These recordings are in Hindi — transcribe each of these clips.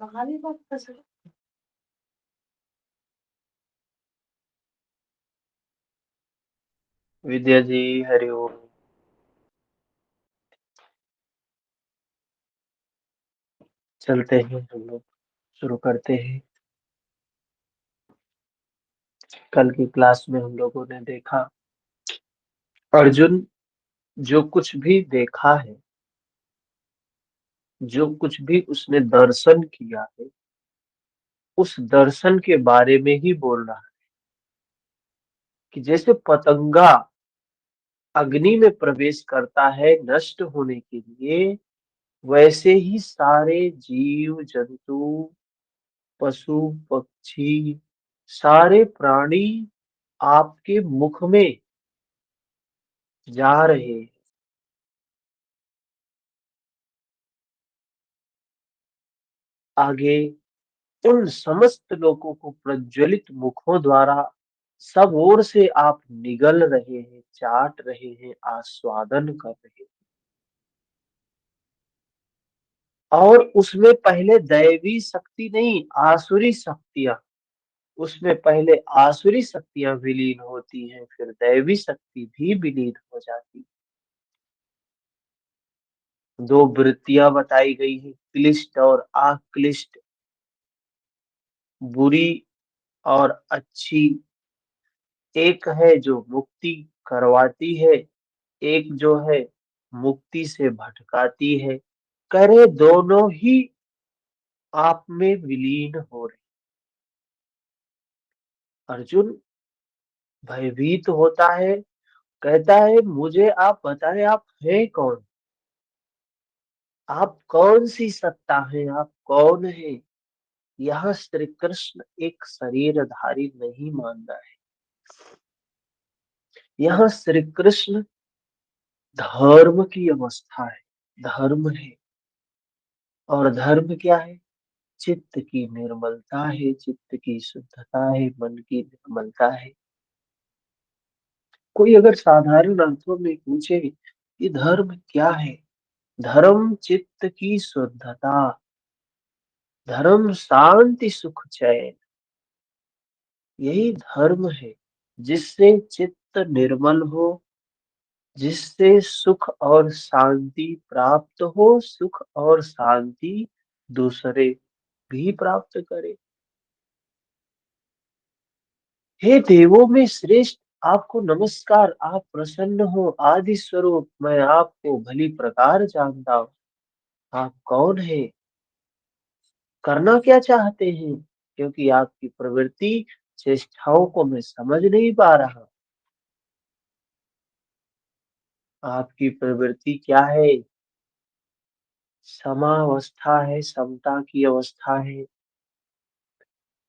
कहानी बात कर सकते। विद्या जी, हरिओम। चलते हैं हम लोग, शुरू करते हैं। कल की क्लास में हम लोगों ने देखा, अर्जुन जो कुछ भी देखा है, जो कुछ भी उसने दर्शन किया है, उस दर्शन के बारे में ही बोल रहा है कि जैसे पतंगा अग्नि में प्रवेश करता है नष्ट होने के लिए, वैसे ही सारे जीव जंतु, पशु पक्षी, सारे प्राणी आपके मुख में जा रहे हैं। आगे उन समस्त लोगों को प्रज्वलित मुखों द्वारा सब ओर से आप निगल रहे हैं, चाट रहे हैं, आस्वादन कर रहे हैं। और उसमें पहले दैवी शक्ति नहीं, आसुरी शक्तियां, उसमें पहले आसुरी शक्तियां विलीन होती हैं, फिर दैवी शक्ति भी विलीन हो जाती। दो वृत्तियां बताई गई हैं, क्लिष्ट और अक्लिष्ट, बुरी और अच्छी। एक है जो मुक्ति करवाती है, एक जो है मुक्ति से भटकाती है। करे दोनों ही आप में विलीन हो रहे। अर्जुन भयभीत होता है, कहता है मुझे आप बताएं, आप हैं कौन? आप कौन सी सत्ता है? आप कौन है? यह श्री कृष्ण एक शरीरधारी नहीं मान रहा है। यह श्री कृष्ण धर्म की अवस्था है, धर्म है। और धर्म क्या है? चित्त की निर्मलता है, चित्त की शुद्धता है, मन की निर्मलता है। कोई अगर साधारण अर्थों में पूछे कि धर्म क्या है, धर्म चित्त की शुद्धता, धर्म शांति सुख चैन, यही धर्म है। जिससे चित्त निर्मल हो, जिससे सुख और शांति प्राप्त हो, सुख और शांति दूसरे भी प्राप्त करे। हे देवों में श्रेष्ठ, आपको नमस्कार। आप प्रसन्न हो, आदि स्वरूप मैं आपको भली प्रकार जानता हूँ। आप कौन है? करना क्या चाहते हैं? क्योंकि आपकी प्रवृत्ति चेष्टाओं को मैं समझ नहीं पा रहा। आपकी प्रवृत्ति क्या है? समावस्था है, समता की अवस्था है।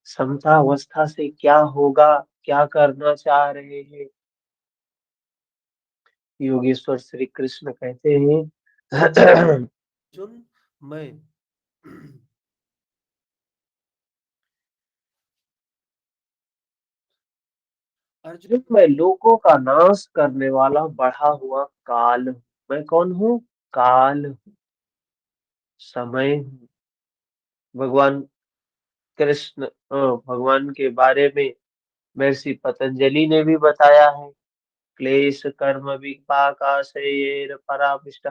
समता अवस्था से क्या होगा? क्या करना चाह रहे हैं? योगेश्वर श्री कृष्ण कहते हैं अर्जुन, मैं अर्जुन मैं लोगों का नाश करने वाला बढ़ा हुआ काल हूं। मैं कौन हूँ? काल हूँ, समय हूँ। भगवान कृष्ण भगवान के बारे में महर्षि पतंजलि ने भी बताया है। क्लेश कर्म विपाकाशयेर पराविष्ट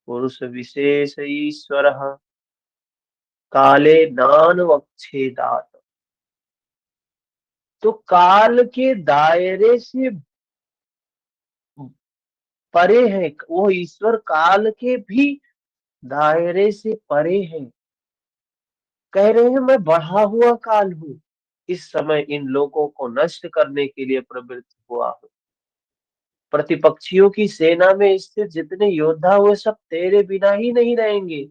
पुरुष विशेष ईश्वर काले नान वक्षेदात। तो काल के दायरे से परे है वो ईश्वर, काल के भी दायरे से परे है। कह रहे हैं मैं बढ़ा हुआ काल हूँ, इस समय इन लोगों को नष्ट करने के लिए प्रवृत्त हुआ हूँ। प्रतिपक्षियों की सेना में स्थित जितने योद्धा हुए सब तेरे बिना ही नहीं रहेंगे।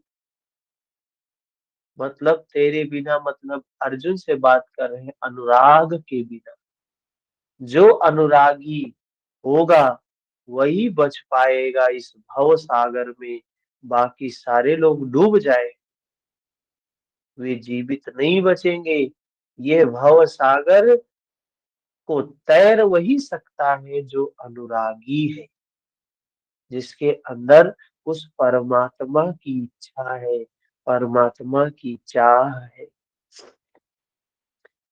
मतलब तेरे बिना, मतलब अर्जुन से बात कर रहे हैं, अनुराग के बिना। जो अनुरागी होगा वही बच पाएगा इस भव सागर में। बाकी सारे लोग डूब जाए, वे जीवित नहीं बचेंगे। ये भव सागर को तैर वही सकता है जो अनुरागी है, जिसके अंदर उस परमात्मा की इच्छा है। परमात्मा की चाह है,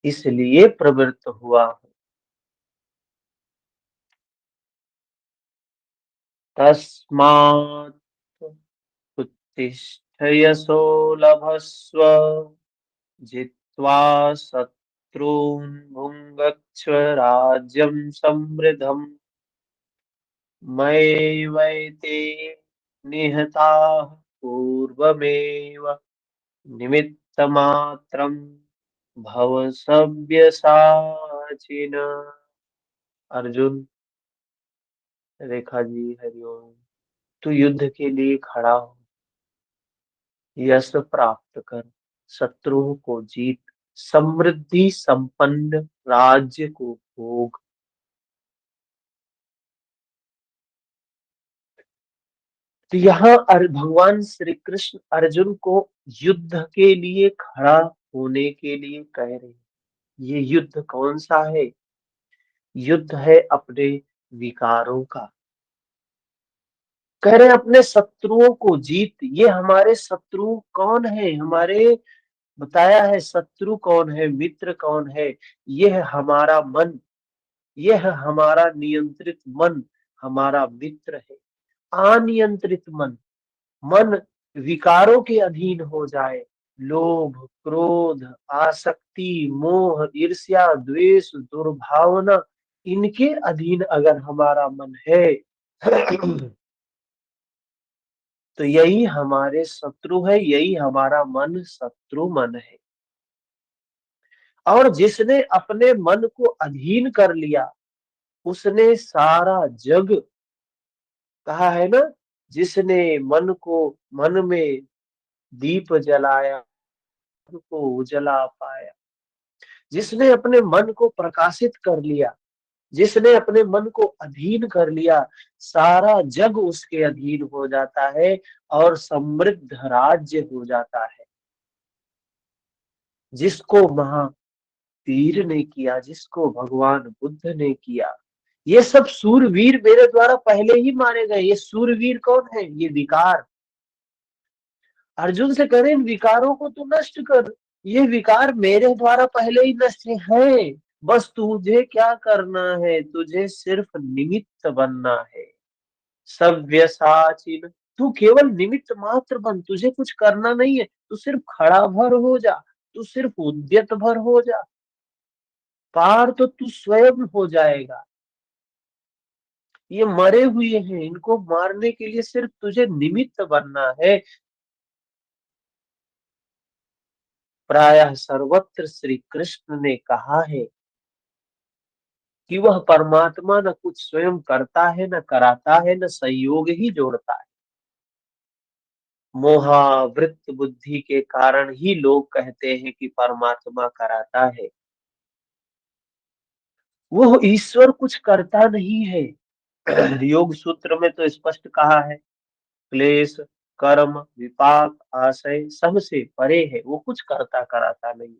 इसलिए प्रवृत्त हुआ हूँ। तस्मात् उत्तिष्ठ यशो लभस्व, जित्वा शत्रून् भुङ्क्ष्व राज्यं समृद्धम्। मयैवैते निहताः पूर्वमेव, निमित्तमात्रं भव सव्यसाचिन। अर्जुन, रेखा जी, हरिओम। तू युद्ध के लिए खड़ा हो, यश प्राप्त कर, शत्रुओं को जीत, समृद्धि संपन्न राज्य को भोग। तो यहाँ भगवान श्री कृष्ण अर्जुन को युद्ध के लिए खड़ा होने के लिए कह रहे हैं। ये युद्ध कौन सा है? युद्ध है अपने विकारों का। कह रहे हैं अपने शत्रुओं को जीत। ये हमारे शत्रु कौन है? हमारे बताया है शत्रु कौन है, मित्र कौन है? ये है हमारा मन, ये है हमारा नियंत्रित मन, हमारा मित्र है। अनियंत्रित मन, मन विकारों के अधीन हो जाए, लोभ, क्रोध, आसक्ति, मोह, ईर्ष्या, द्वेष, दुर्भावना, इनके अधीन अगर हमारा मन है तो यही हमारे शत्रु है, यही हमारा मन शत्रु मन है। और जिसने अपने मन को अधीन कर लिया, उसने सारा जग, कहा है ना, जिसने मन में दीप जलाया, को उजला पाया। जिसने अपने मन को प्रकाशित कर लिया, जिसने अपने मन को अधीन कर लिया, सारा जग उसके अधीन हो जाता है और समृद्ध राज्य हो जाता है। जिसको महावीर ने किया, जिसको भगवान बुद्ध ने किया, ये सब सूरवीर मेरे द्वारा पहले ही मारे गए। ये सूरवीर कौन है? ये विकार। अर्जुन से करें इन विकारों को तू नष्ट कर। ये विकार मेरे द्वारा पहले ही नष्ट है। बस तुझे क्या करना है? तुझे सिर्फ निमित्त बनना है। सव्यसाचिन, तू केवल निमित्त मात्र बन। तुझे कुछ करना नहीं है, तू सिर्फ खड़ा भर हो जा, तू सिर्फ उद्यत भर हो जा। पार तो तू स्वयं हो जाएगा। ये मरे हुए हैं, इनको मारने के लिए सिर्फ तुझे निमित्त बनना है। प्रायः सर्वत्र श्री कृष्ण ने कहा है कि वह परमात्मा न कुछ स्वयं करता है, न कराता है, न संयोग ही जोड़ता है। मोहावृत बुद्धि के कारण ही लोग कहते हैं कि परमात्मा कराता है। वो ईश्वर कुछ करता नहीं है। योग सूत्र में तो स्पष्ट कहा है, क्लेश, कर्म, विपाक, आशय सबसे परे है। वो कुछ करता कराता नहीं।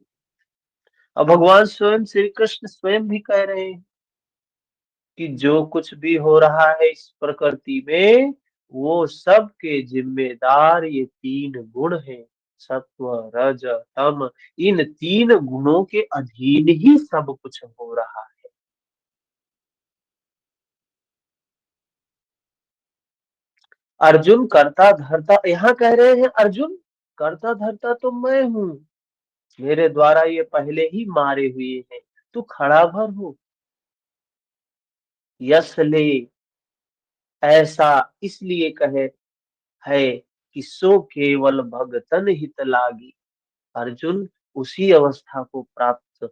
और भगवान स्वयं श्री कृष्ण स्वयं भी कह रहे हैं कि जो कुछ भी हो रहा है इस प्रकृति में, वो सब के जिम्मेदार ये तीन गुण हैं, सत्व, रज, तम। इन तीन गुणों के अधीन ही सब कुछ हो रहा है। अर्जुन करता धरता, यहाँ कह रहे हैं अर्जुन करता धरता तो मैं हूँ, मेरे द्वारा ये पहले ही मारे हुए हैं। तू खड़ा भर हो, यश ले। ऐसा इसलिए कहे है कि सो केवल भगतन हित लागी। अर्जुन उसी अवस्था को प्राप्त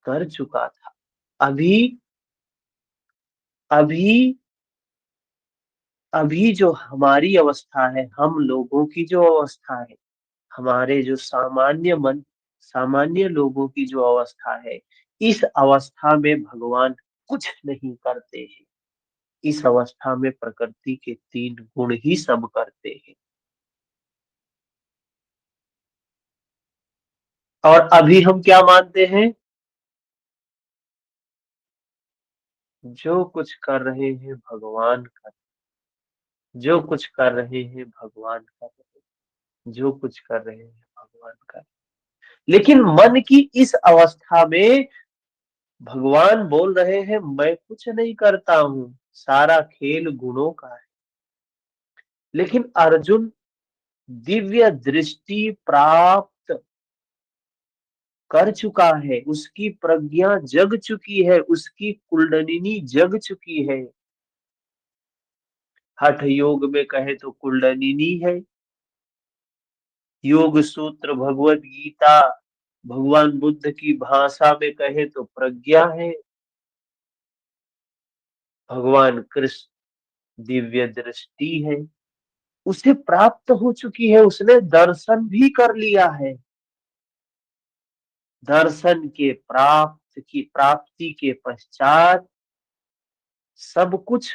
कर चुका था। अभी अभी अभी जो हमारी अवस्था है, हम लोगों की जो अवस्था है, हमारे जो सामान्य लोगों की जो अवस्था है, इस अवस्था में भगवान कुछ नहीं करते हैं। इस अवस्था में प्रकृति के तीन गुण ही सब करते हैं। और अभी हम क्या मानते हैं? जो कुछ कर रहे हैं भगवान कर, जो कुछ कर रहे हैं भगवान कर रहे हैं। जो कुछ कर रहे हैं भगवान का। लेकिन मन की इस अवस्था में भगवान बोल रहे हैं मैं कुछ नहीं करता हूँ, सारा खेल गुणों का है। लेकिन अर्जुन दिव्य दृष्टि प्राप्त कर चुका है, उसकी प्रज्ञा जग चुकी है, उसकी कुंडलिनी जग चुकी है। हठ योग में कहे तो कुंडलिनी है, योग सूत्र भगवत गीता भगवान बुद्ध की भाषा में कहे तो प्रज्ञा है, भगवान कृष्ण दिव्य दृष्टि है, उसे प्राप्त हो चुकी है, उसने दर्शन भी कर लिया है। दर्शन के प्राप्ति के पश्चात सब कुछ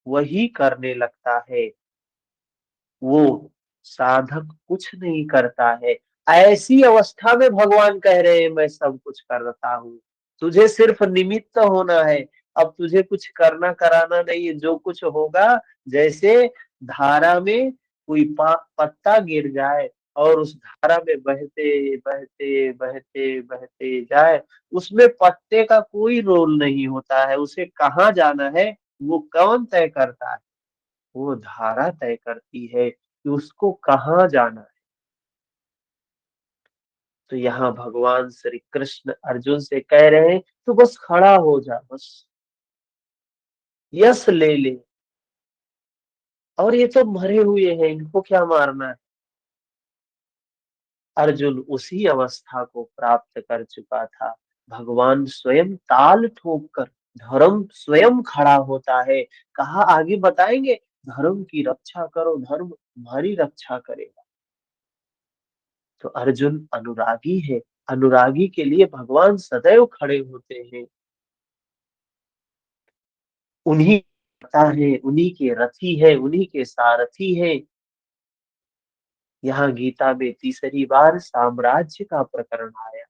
वही करने लगता है, वो साधक कुछ नहीं करता है। ऐसी अवस्था में भगवान कह रहे हैं मैं सब कुछ करता हूँ, तुझे सिर्फ निमित्त होना है। अब तुझे कुछ करना कराना नहीं है, जो कुछ होगा जैसे धारा में कोई पत्ता गिर जाए और उस धारा में बहते बहते बहते बहते जाए, उसमें पत्ते का कोई रोल नहीं होता है, उसे कहाँ जाना है वो कौन तय करता है, वो धारा तय करती है कि उसको कहाँ जाना है। तो यहाँ भगवान श्री कृष्ण अर्जुन से कह रहे हैं तो बस खड़ा हो जा, बस यश ले ले, और ये तो मरे हुए हैं, इनको क्या मारना है। अर्जुन उसी अवस्था को प्राप्त कर चुका था। भगवान स्वयं ताल ठोक कर धर्म स्वयं खड़ा होता है। कहा आगे बताएंगे, धर्म की रक्षा करो, धर्म तुम्हारी रक्षा करेगा। तो अर्जुन अनुरागी है, अनुरागी के लिए भगवान सदैव खड़े होते हैं। उन्हीं पता है, उन्हीं के रथी है, उन्हीं के सारथी है। यहाँ गीता में तीसरी बार साम्राज्य का प्रकरण आया।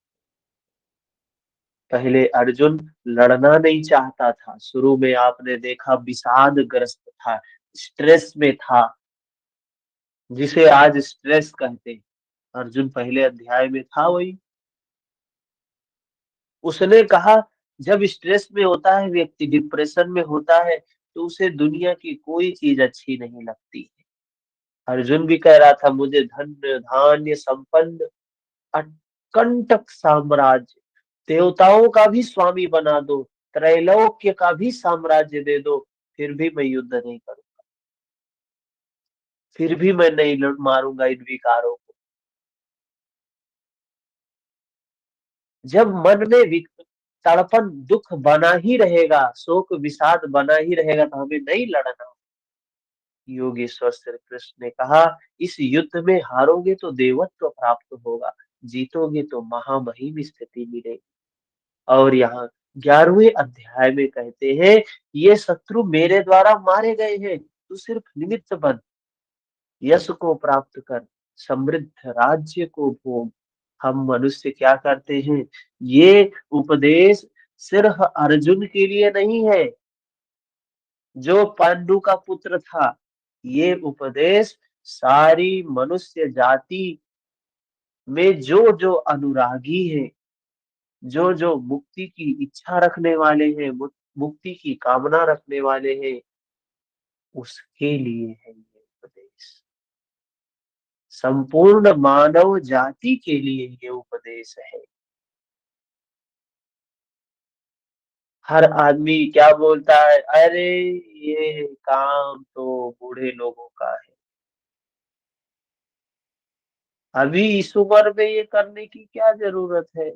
पहले अर्जुन लड़ना नहीं चाहता था, शुरू में आपने देखा विषादग्रस्त था, स्ट्रेस में था, जिसे आज स्ट्रेस कहते हैं। अर्जुन पहले अध्याय में था वही। उसने कहा जब स्ट्रेस में होता है व्यक्ति, डिप्रेशन में होता है, तो उसे दुनिया की कोई चीज अच्छी नहीं लगती है। अर्जुन भी कह रहा था मुझे धन्य धान्य संपन्न अकंटक साम्राज्य, देवताओं का भी स्वामी बना दो, त्रैलोक्य का भी साम्राज्य दे दो, फिर भी मैं युद्ध नहीं करूंगा, फिर भी मैं नहीं मारूंगा इन विकारों को। जब मन में तड़पन दुख बना ही रहेगा, शोक विषाद बना ही रहेगा, तो हमें नहीं लड़ना। योगेश्वर श्री कृष्ण ने कहा इस युद्ध में हारोगे तो देवत्व प्राप्त होगा, जीतोगे तो महामहिम स्थिति मिलेगी। और यहाँ 11वें अध्याय में कहते हैं ये शत्रु मेरे द्वारा मारे गए हैं, तू सिर्फ निमित्त बन, यश को प्राप्त कर, समृद्ध राज्य को भोग। हम मनुष्य क्या करते हैं, ये उपदेश सिर्फ अर्जुन के लिए नहीं है जो पांडु का पुत्र था, ये उपदेश सारी मनुष्य जाति में जो जो अनुरागी है, जो जो मुक्ति की इच्छा रखने वाले हैं, मुक्ति की कामना रखने वाले हैं, उसके लिए है ये उपदेश। संपूर्ण मानव जाति के लिए ये उपदेश है। हर आदमी क्या बोलता है, अरे ये काम तो बूढ़े लोगों का है, अभी इस उम्र में ये करने की क्या जरूरत है।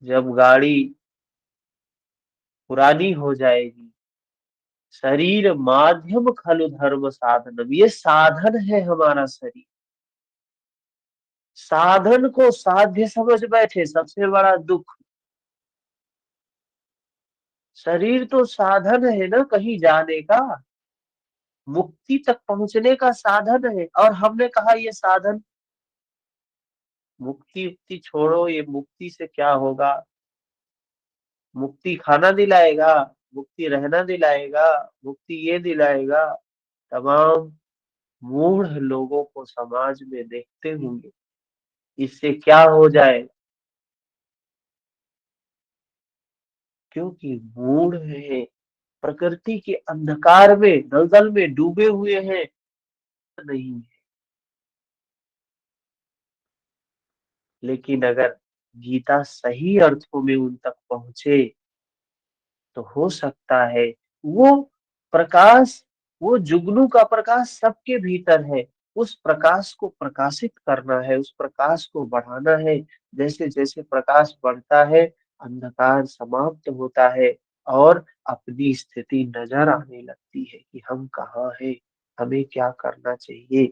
जब गाड़ी पुरानी हो जाएगी, शरीर माध्यम खलु धर्म साधनम, ये साधन है हमारा शरीर। साधन को साध्य समझ बैठे, सबसे बड़ा दुख। शरीर तो साधन है ना कहीं जाने का, मुक्ति तक पहुंचने का साधन है, और हमने कहा ये साधन, मुक्ति उक्ति छोड़ो, ये मुक्ति से क्या होगा। मुक्ति खाना दिलाएगा, मुक्ति रहना दिलाएगा, मुक्ति ये दिलाएगा, तमाम मूढ़ लोगों को समाज में देखते होंगे, इससे क्या हो जाए, क्योंकि मूढ़ है, प्रकृति के अंधकार में दलदल में डूबे हुए हैं, नहीं है। लेकिन अगर गीता सही अर्थों में उन तक पहुंचे तो हो सकता है वो प्रकाश, वो जुगनू का प्रकाश सबके भीतर है, उस प्रकाश को प्रकाशित करना है, उस प्रकाश को बढ़ाना है। जैसे जैसे प्रकाश बढ़ता है, अंधकार समाप्त होता है और अपनी स्थिति नजर आने लगती है कि हम कहाँ हैं, हमें क्या करना चाहिए।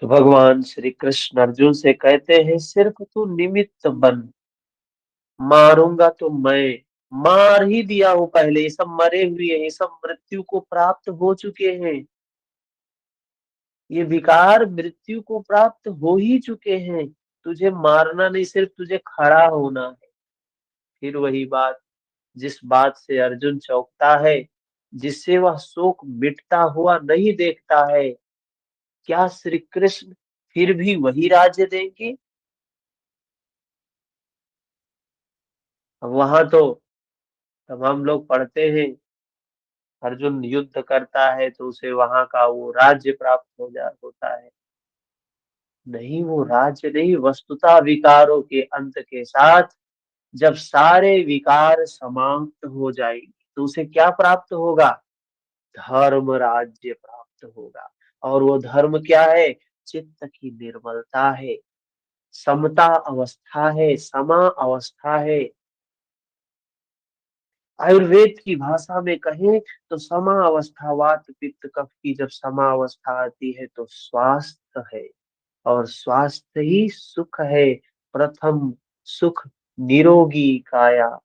तो भगवान श्री कृष्ण अर्जुन से कहते हैं, सिर्फ तू निमित्त बन, मारूंगा तो मैं मार ही दिया हूं पहले, ये सब मरे हुए हैं, ये सब मृत्यु को प्राप्त हो चुके हैं, ये विकार मृत्यु को प्राप्त हो ही चुके हैं। तुझे मारना नहीं, सिर्फ तुझे खड़ा होना है। फिर वही बात, जिस बात से अर्जुन चौंकता है, जिससे वह शोक मिटता हुआ नहीं देखता है, क्या श्री कृष्ण फिर भी वही राज्य देंगे? वहां तो तब हम लोग पढ़ते हैं, अर्जुन युद्ध करता है तो उसे वहां का वो राज्य प्राप्त होता है। नहीं, वो राज्य नहीं, वस्तुतः विकारों के अंत के साथ जब सारे विकार समाप्त हो जाएंगे तो उसे क्या प्राप्त होगा? धर्म राज्य प्राप्त होगा। और वो धर्म क्या है? चित्त की निर्मलता है, समता अवस्था है, समा अवस्था है। आयुर्वेद की भाषा में कहें तो समा अवस्था, वात पित्त कफ की जब समा अवस्था आती है तो स्वास्थ्य है, और स्वास्थ्य ही सुख है। प्रथम सुख निरोगी काया,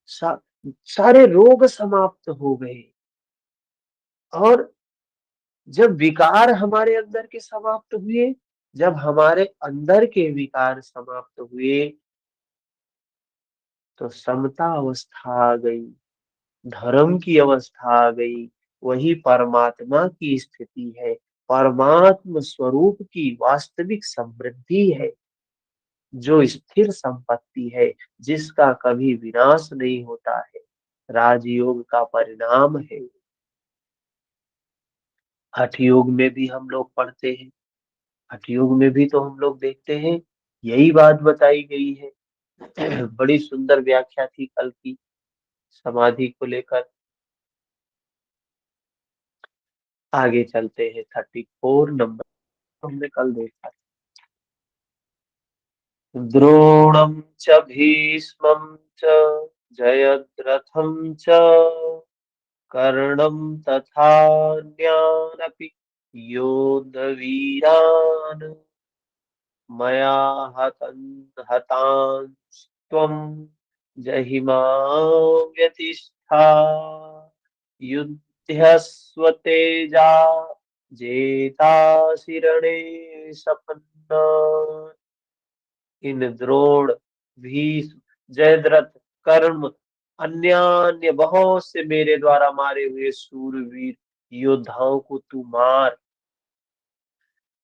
सा, सारे रोग समाप्त हो गए। और जब विकार हमारे अंदर के समाप्त हुए, जब हमारे अंदर के विकार समाप्त हुए तो समता अवस्था आ गई, धर्म की अवस्था आ गई। वही परमात्मा की स्थिति है, परमात्म स्वरूप की वास्तविक समृद्धि है, जो स्थिर संपत्ति है, जिसका कभी विनाश नहीं होता है, राजयोग का परिणाम है। हठ योग में भी हम लोग पढ़ते हैं, हठ योग में भी तो हम लोग देखते हैं, यही बात बताई गई है। बड़ी सुंदर व्याख्या थी कल की समाधि को लेकर। आगे चलते हैं, 34 नंबर हमने कल देखा। द्रोणं च भीष्मं च जयद्रथं च कर्णं तथान्यानपि योद्धवीरान् मया हतांस्त्वं जहिमा व्यतिष्ठा युध्यस्व तेजा जेतासि रणे सपन्ना। इन द्रोण, भीष्म, जयद्रथ, कर्ण, अन्य बहुत से मेरे द्वारा मारे हुए सूरवीर योद्धाओं को तू मार।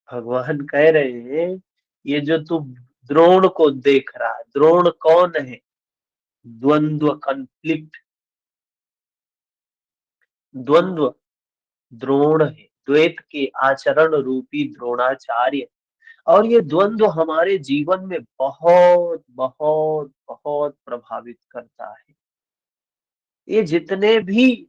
भगवान कह रहे हैं, ये जो तू द्रोण को देख रहा है, द्रोण कौन है? द्वंद्व, कन्फ्लिक्ट, द्वंद्व द्रोण है, द्वैत के आचरण रूपी द्रोणाचार्य। और ये द्वंद्व हमारे जीवन में बहुत बहुत बहुत प्रभावित करता है। ये जितने भी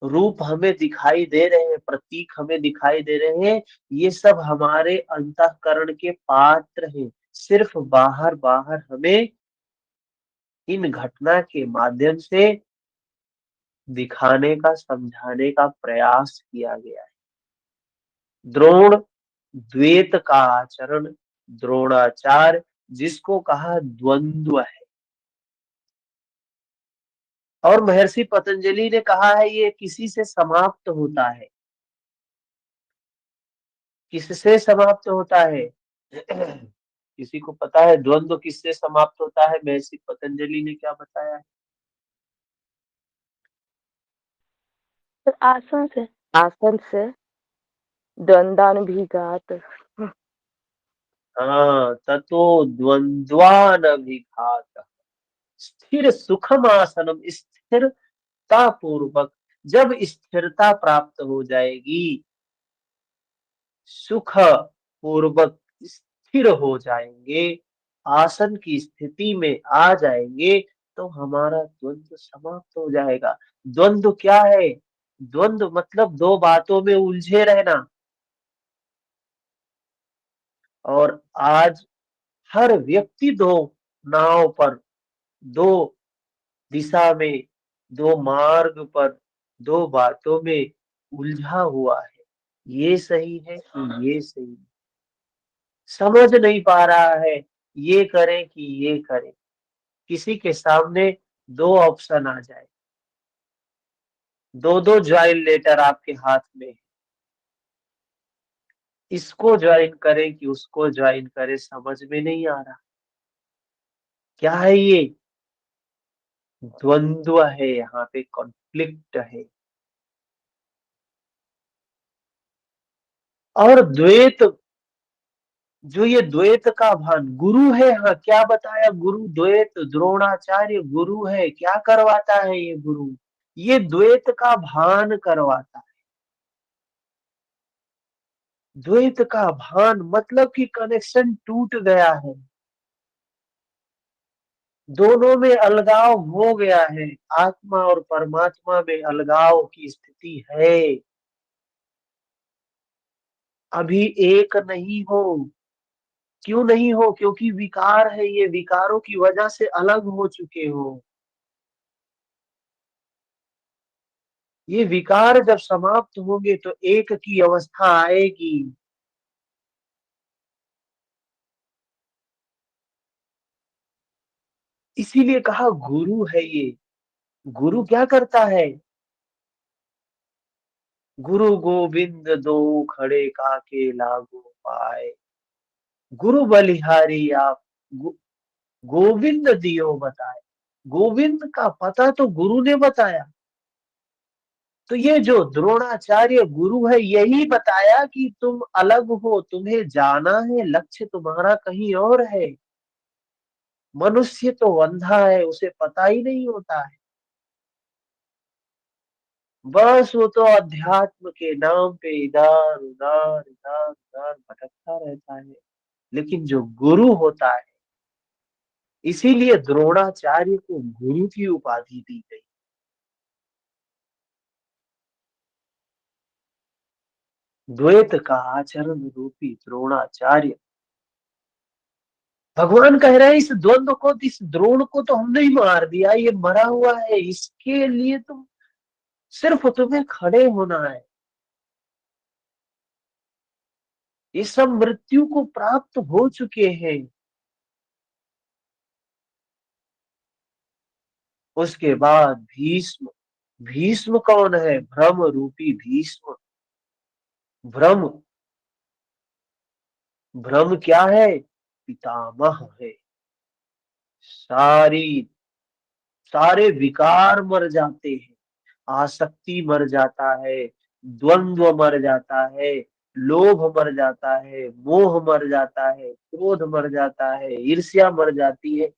रूप हमें दिखाई दे रहे हैं, प्रतीक हमें दिखाई दे रहे हैं, ये सब हमारे अंतःकरण के पात्र हैं। सिर्फ बाहर बाहर हमें इन घटना के माध्यम से दिखाने का, समझाने का प्रयास किया गया है। द्रोण द्वैत का आचरण, द्रोणाचार जिसको कहा द्वंद्व है। और महर्षि पतंजलि ने कहा है ये किसी से समाप्त होता है। किससे समाप्त होता है? किसी को पता है द्वंद्व किससे समाप्त होता है? महर्षि पतंजलि ने क्या बताया है? तो आसन से द्वंद्वानुभिघात। हाँ, ततो द्वंद्वानभिघातः। स्थिर सुखम आसनम, स्थिरता पूर्वक जब स्थिरता प्राप्त हो जाएगी, सुख पूर्वक स्थिर हो जाएंगे, आसन की स्थिति में आ जाएंगे, तो हमारा द्वंद्व समाप्त हो जाएगा। द्वंद्व क्या है? द्वंद्व मतलब दो बातों में उलझे रहना। और आज हर व्यक्ति दो नाव पर, दो दिशा में, दो मार्ग पर, दो बातों में उलझा हुआ है। ये सही है कि ये सही है, समझ नहीं पा रहा है। ये करें कि ये करें। किसी के सामने दो ऑप्शन आ जाए, दो दो ज्वाइन लेटर आपके हाथ में है, इसको ज्वाइन करें कि उसको ज्वाइन करें, समझ में नहीं आ रहा। क्या है ये? द्वंद्व है, यहाँ पे कॉन्फ्लिक्ट है। और द्वैत, जो ये द्वैत का भान गुरु है, हाँ क्या बताया गुरु? द्वैत द्रोणाचार्य गुरु है, क्या करवाता है ये गुरु? ये द्वैत का भान करवाता है। द्वैत का भान मतलब कि कनेक्शन टूट गया है, दोनों में अलगाव हो गया है, आत्मा और परमात्मा में अलगाव की स्थिति है। अभी एक नहीं हो। क्यों नहीं हो? क्योंकि विकार है, ये विकारों की वजह से अलग हो चुके हो। ये विकार जब समाप्त होंगे तो एक की अवस्था आएगी। इसीलिए कहा गुरु है ये। गुरु क्या करता है? गुरु गोविंद दो खड़े काके लागू पाए, गुरु बलिहारी आप गो, गोविंद दियो बताए। गोविंद का पता तो गुरु ने बताया। तो ये जो द्रोणाचार्य गुरु है, यही बताया कि तुम अलग हो, तुम्हें जाना है, लक्ष्य तुम्हारा कहीं और है। मनुष्य तो अंधा है, उसे पता ही नहीं होता है। बस वो तो अध्यात्म के नाम पे इधर उधर इधर उधर भटकता रहता है। लेकिन जो गुरु होता है, इसीलिए द्रोणाचार्य को गुरु की उपाधि दी गई। द्वैत का आचरण रूपी द्रोणाचार्य। भगवान कह रहे हैं इस द्वंद्व को, इस द्रोण को तो हमने ही मार दिया, ये मरा हुआ है, इसके लिए तुम सिर्फ तुम्हें खड़े होना है। ये सब मृत्यु को प्राप्त हो चुके हैं। उसके बाद भीष्म। भीष्म कौन है? भ्रम रूपी भीष्म। भ्रम, भ्रम क्या है? पितामह है। सारी सारे विकार मर जाते हैं। आसक्ति मर जाता है, द्वंद्व मर जाता है, लोभ मर जाता है, मोह मर जाता है, क्रोध मर जाता है, ईर्ष्या मर जाती है।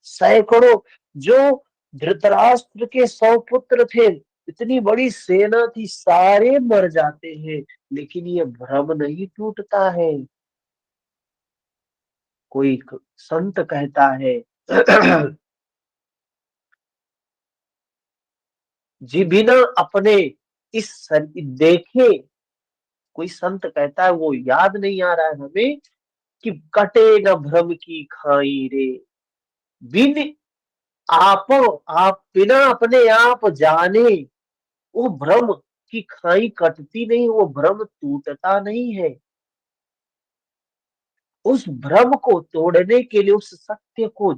सैकड़ों, जो धृतराष्ट्र के 100 पुत्र थे, इतनी बड़ी सेना थी, सारे मर जाते हैं। लेकिन ये भ्रम नहीं टूटता है। कोई संत कहता है जी बिना अपने इस देखे, कोई संत कहता है, वो याद नहीं आ रहा है हमें, कि कटे न भ्रम की खाई रे, बिन आप, आप बिना अपने आप जाने वो भ्रम की खाई कटती नहीं, वो भ्रम टूटता नहीं है। उस भ्रम को तोड़ने के लिए उस सत्य को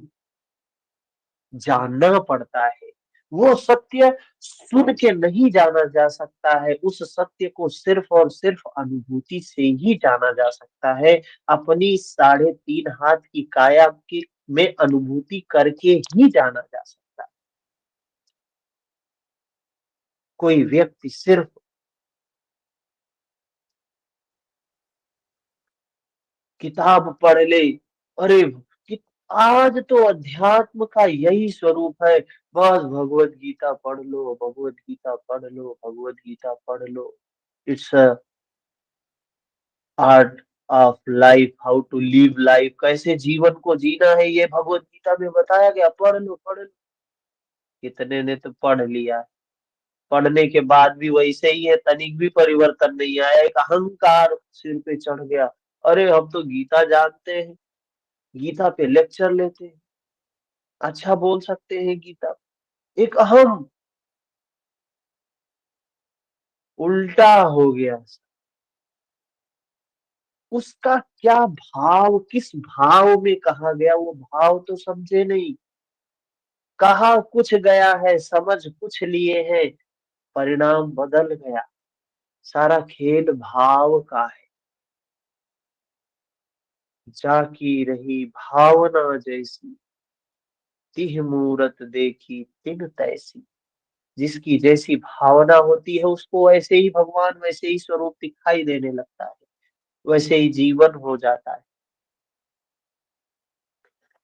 जानना पड़ता है। वो सत्य सुन के नहीं जाना जा सकता है, उस सत्य को सिर्फ और सिर्फ अनुभूति से ही जाना जा सकता है। अपनी 3.5 हाथ की काया की में अनुभूति करके ही जाना जा सकता है। कोई व्यक्ति सिर्फ किताब पढ़ ले, अरे कि आज तो अध्यात्म का यही स्वरूप है, बस भगवत गीता पढ़ लो, भगवत गीता पढ़ लो, भगवत गीता पढ़ लो। It's art of life, how to live life, कैसे जीवन को जीना है, ये भगवत गीता में बताया गया, पढ़ लो पढ़ लो। कितने ने तो पढ़ लिया, पढ़ने के बाद भी वैसे ही है, तनिक भी परिवर्तन नहीं आया, एक अहंकार सिर पे चढ़ गया। अरे हम तो गीता जानते हैं, गीता पे लेक्चर लेते हैं, अच्छा बोल सकते हैं गीता। एक अहम उल्टा हो गया। उसका क्या भाव, किस भाव में कहा गया, वो भाव तो समझे नहीं, कहा कुछ गया है, समझ कुछ लिए हैं, परिणाम बदल गया। सारा खेल भाव का है। जाकी रही भावना जैसी, तिह मूरत देखी तिन तैसी। जिसकी जैसी भावना होती है उसको वैसे ही भगवान, वैसे ही स्वरूप दिखाई देने लगता है, वैसे ही जीवन हो जाता है।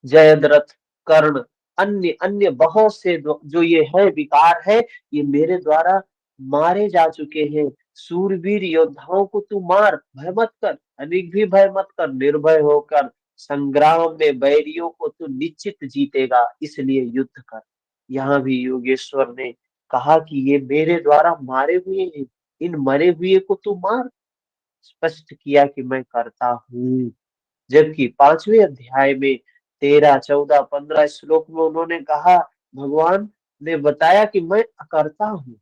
जयद्रथ, कर्ण, अन्य अन्य बहुत से जो ये है विकार है, ये मेरे द्वारा मारे जा चुके हैं। सूरवीर योद्धाओं को तू मार, भय मत कर, अनेक भी भय मत कर, निर्भय होकर संग्राम में बैरियों को तू निश्चित जीतेगा, इसलिए युद्ध कर। यहाँ भी योगेश्वर ने कहा कि ये मेरे द्वारा मारे हुए हैं, इन मरे हुए को तू मार। स्पष्ट किया कि मैं करता हूँ। जबकि 5वें अध्याय में 13, 14, 15 श्लोक में उन्होंने कहा, भगवान ने बताया कि मैं करता हूँ।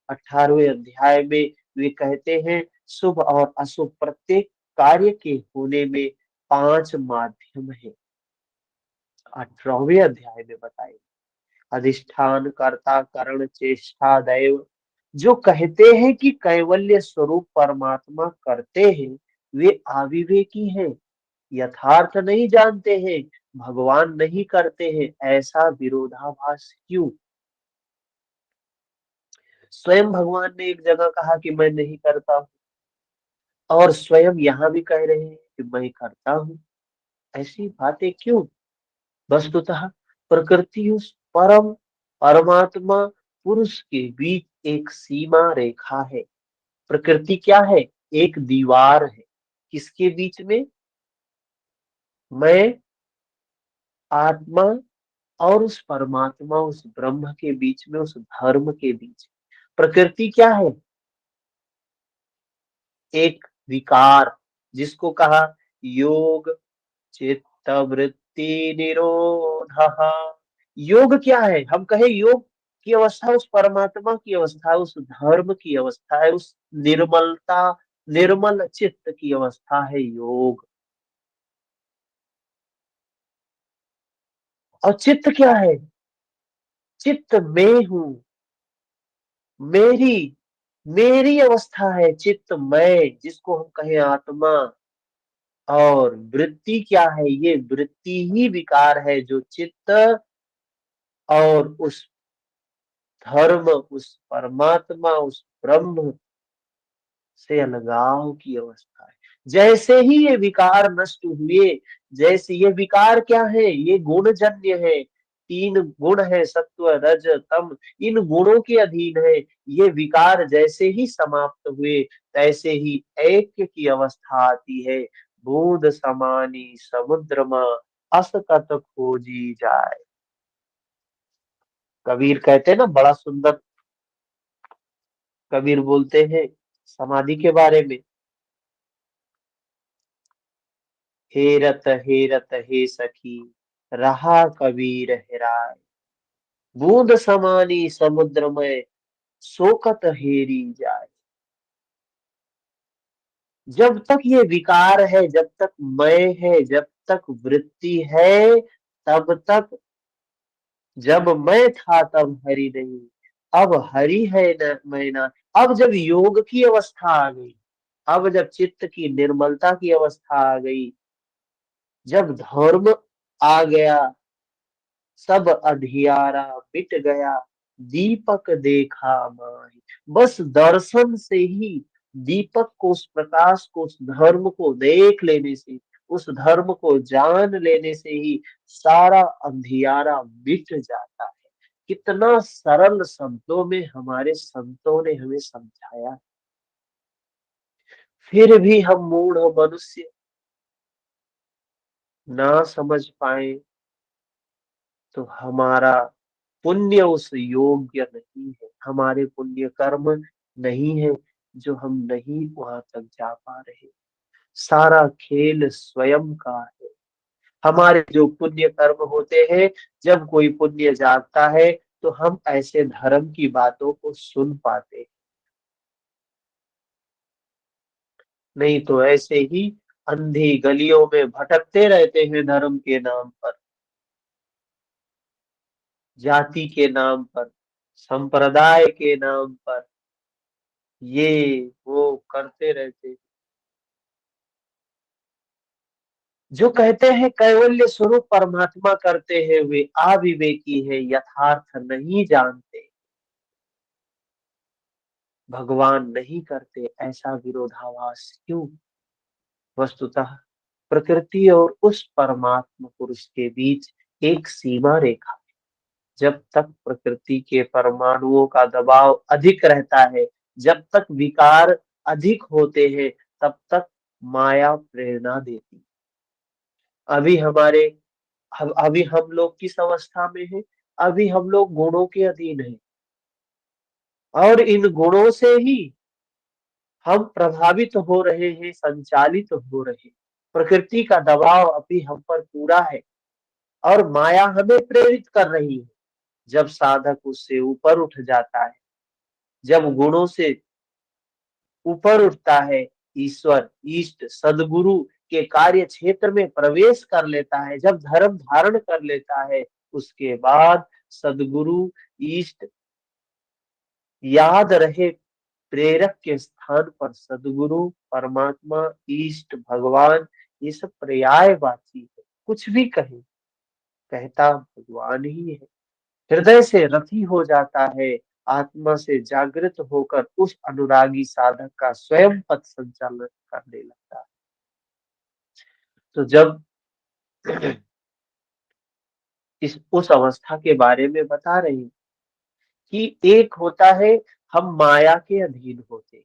18वें अध्याय में वे कहते हैं, शुभ और अशुभ प्रत्येक कार्य के होने में 5 माध्यम है। 18वें अध्याय में बताए, अधिष्ठान, कर्ता, करण, चेष्टा, दैव। जो कहते हैं कि कैवल्य स्वरूप परमात्मा करते हैं, वे अविवेकी हैं, यथार्थ नहीं जानते हैं, भगवान नहीं करते हैं। ऐसा विरोधाभास क्यों? स्वयं भगवान ने एक जगह कहा कि मैं नहीं करता हूँ, और स्वयं यहाँ भी कह रहे हैं कि मैं करता हूँ। ऐसी बातें क्यों? वस्तुतः प्रकृति उस परम परमात्मा पुरुष के बीच एक सीमा रेखा है। प्रकृति क्या है? एक दीवार है। किसके बीच में? मैं, आत्मा और उस परमात्मा, उस ब्रह्म के बीच में, उस धर्म के बीच। प्रकृति क्या है? एक विकार, जिसको कहा योग चित्त वृत्ति निरोध। योग क्या है? हम कहे योग की अवस्था उस परमात्मा की अवस्था है, उस धर्म की अवस्था है, उस निर्मलता, निर्मल चित्त की अवस्था है योग। और चित्त क्या है? चित्त मैं हूं, मेरी मेरी अवस्था है चित्त मैं, जिसको हम कहें आत्मा। और वृत्ति क्या है? ये वृत्ति ही विकार है, जो चित्त और उस धर्म, उस परमात्मा, उस ब्रह्म से अलगाव की अवस्था है। जैसे ही ये विकार नष्ट हुए, जैसे ये विकार क्या है? ये गुणजन्य है। 3 गुण है, सत्व रज तम, इन गुणों के अधीन है। ये विकार जैसे ही समाप्त हुए, तैसे ही ऐक्य की अवस्था आती है। बूंद समानी समुद्रमा, असकत खोजी जाए। कबीर कहते हैं ना, बड़ा सुंदर कबीर बोलते हैं समाधि के बारे में, हेरत हे सखी, रहा कबीर हेराय, बूंद समानी समुद्र में, सोकत हेरी जाए। जब तक ये विकार है, जब तक मैं है, जब तक वृत्ति है, तब तक, जब मैं था तब हरि नहीं, अब हरि है न मैं ना। अब जब योग की अवस्था आ गई, अब जब चित्त की निर्मलता की अवस्था आ गई, जब धर्म आ गया, सब अधियारा मिट गया, दीपक देखा माही। बस दर्शन से ही, दीपक को, उस प्रकाश को, उस धर्म को देख लेने से, उस धर्म को जान लेने से ही सारा अंधियारा मिट जाता है। कितना सरल शब्दों में हमारे संतों ने हमें समझाया। फिर भी हम मूढ़ मनुष्य ना समझ पाए तो हमारा पुण्य उस योग्य नहीं है, हमारे पुण्य कर्म नहीं है, जो हम नहीं वहां तक जा पा रहे। सारा खेल स्वयं का है। हमारे जो पुण्य कर्म होते हैं, जब कोई पुण्य जागता है तो हम ऐसे धर्म की बातों को सुन पाते हैं। नहीं तो ऐसे ही अंधी गलियों में भटकते रहते हैं धर्म के नाम पर, जाति के नाम पर, संप्रदाय के नाम पर, ये वो करते रहते हैं। जो कहते हैं कैवल्य स्वरूप परमात्मा करते हैं, वे अविवेकी है, यथार्थ नहीं जानते। भगवान नहीं करते, ऐसा विरोधाभास क्यों? वस्तुतः प्रकृति और उस परमात्मा पुरुष के बीच एक सीमा रेखा। जब तक प्रकृति के परमाणुओं का दबाव अधिक रहता है, जब तक विकार अधिक होते हैं, तब तक माया प्रेरणा देती। अभी हमारे अभी हम लोग किस अवस्था में है? अभी हम लोग गुणों के अधीन हैं, और इन गुणों से ही हम प्रभावित हो रहे हैं, संचालित हो रहे हैं। प्रकृति का दबाव अभी हम पर पूरा है, और माया हमें प्रेरित कर रही है। जब साधक उससे ऊपर उठ जाता है, जब गुणों से ऊपर उठता है, ईश्वर, इष्ट, सदगुरु के कार्य क्षेत्र में प्रवेश कर लेता है, जब धर्म धारण कर लेता है, उसके बाद सदगुरु, इष्ट याद रहे, प्रेरक के स्थान पर सदगुरु, परमात्मा, इष्ट, भगवान, ये सब पर्यायवाची है। कुछ भी कहे, कहता भगवान ही है। हृदय से रति हो जाता है, आत्मा से जागृत होकर उस अनुरागी साधक का स्वयं पथ संचालन करने लगता है। तो जब इस उस अवस्था के बारे में बता रही हूँ कि एक होता है, हम माया के अधीन होते,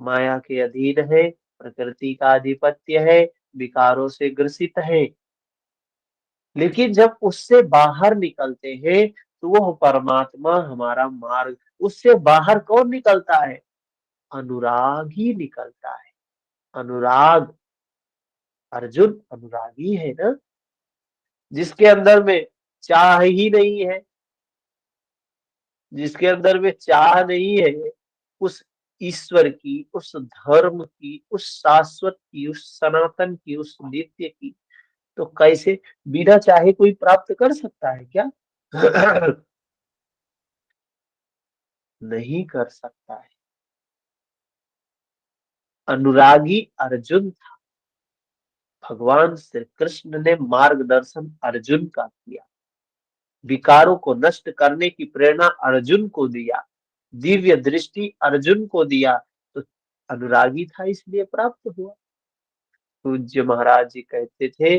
माया के अधीन है, प्रकृति का आधिपत्य है, विकारों से ग्रसित है। लेकिन जब उससे बाहर निकलते हैं तो वह परमात्मा हमारा मार्ग, उससे बाहर कौन निकलता है? अनुराग ही निकलता है। अनुराग, अर्जुन अनुरागी है ना, जिसके अंदर में चाह ही नहीं है, जिसके अंदर में चाह नहीं है, उस ईश्वर की, उस धर्म की, उस शाश्वत की, उस सनातन की, उस नित्य की, तो कैसे बिना चाहे कोई प्राप्त कर सकता है क्या? नहीं कर सकता है। अनुरागी अर्जुन था। भगवान श्री कृष्ण ने मार्गदर्शन अर्जुन का किया, विकारों को नष्ट करने की प्रेरणा अर्जुन को दिया, दिव्य दृष्टि अर्जुन को दिया, तो अनुरागी था इसलिए प्राप्त हुआ। पूज्य महाराज जी कहते थे,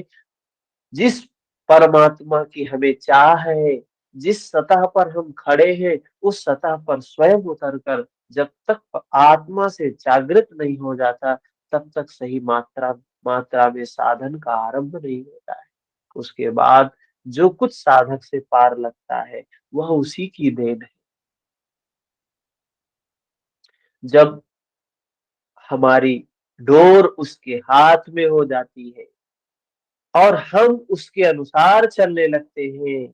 जिस परमात्मा की हमें चाह है, जिस सतह पर हम खड़े हैं, उस सतह पर स्वयं उतरकर जब तक आत्मा से जागृत नहीं हो जाता, तब तक सही मात्रा में साधन का आरंभ नहीं होता है। उसके बाद जो कुछ साधक से पार लगता है, वह उसी की देन है। जब हमारी डोर उसके हाथ में हो जाती है और हम उसके अनुसार चलने लगते हैं,